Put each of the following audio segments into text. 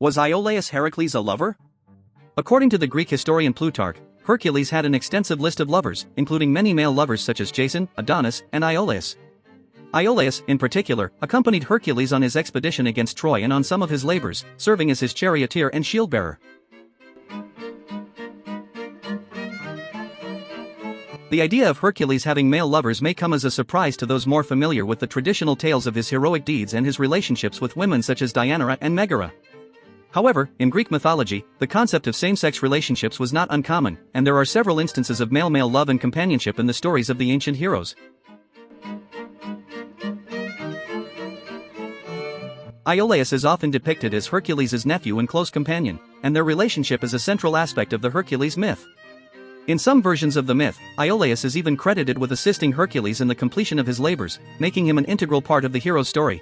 Was Iolaus Heracles a lover? According to the Greek historian Plutarch, Hercules had an extensive list of lovers, including many male lovers such as Jason, Adonis, and Iolaus. Iolaus, in particular, accompanied Hercules on his expedition against Troy and on some of his labors, serving as his charioteer and shield-bearer. The idea of Hercules having male lovers may come as a surprise to those more familiar with the traditional tales of his heroic deeds and his relationships with women such as Deianira and Megara. However, in Greek mythology, the concept of same-sex relationships was not uncommon, and there are several instances of male-male love and companionship in the stories of the ancient heroes. Iolaus is often depicted as Hercules' nephew and close companion, and their relationship is a central aspect of the Hercules myth. In some versions of the myth, Iolaus is even credited with assisting Hercules in the completion of his labors, making him an integral part of the hero's story.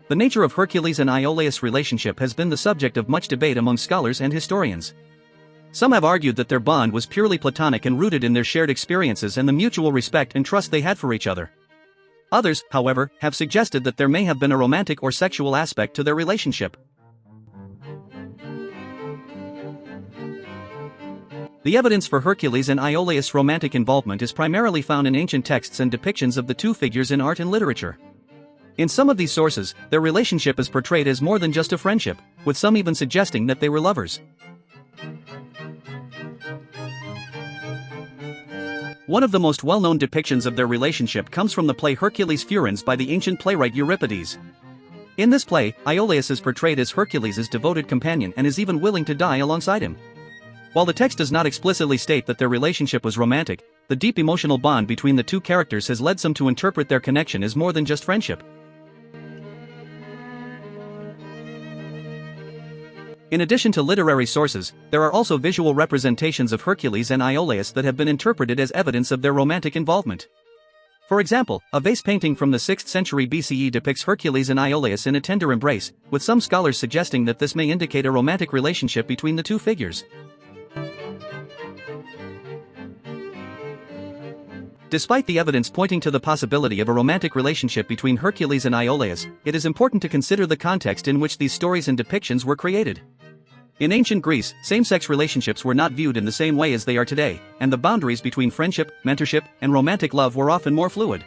The nature of Hercules and Iolaus' relationship has been the subject of much debate among scholars and historians. Some have argued that their bond was purely platonic and rooted in their shared experiences and the mutual respect and trust they had for each other. Others, however, have suggested that there may have been a romantic or sexual aspect to their relationship. The evidence for Hercules and Iolaus' romantic involvement is primarily found in ancient texts and depictions of the two figures in art and literature. In some of these sources, their relationship is portrayed as more than just a friendship, with some even suggesting that they were lovers. One of the most well-known depictions of their relationship comes from the play Hercules Furens by the ancient playwright Euripides. In this play, Iolaus is portrayed as Hercules' devoted companion and is even willing to die alongside him. While the text does not explicitly state that their relationship was romantic, the deep emotional bond between the two characters has led some to interpret their connection as more than just friendship. In addition to literary sources, there are also visual representations of Hercules and Iolaus that have been interpreted as evidence of their romantic involvement. For example, a vase painting from the 6th century BCE depicts Hercules and Iolaus in a tender embrace, with some scholars suggesting that this may indicate a romantic relationship between the two figures. Despite the evidence pointing to the possibility of a romantic relationship between Hercules and Iolaus, it is important to consider the context in which these stories and depictions were created. In ancient Greece, same-sex relationships were not viewed in the same way as they are today, and the boundaries between friendship, mentorship, and romantic love were often more fluid.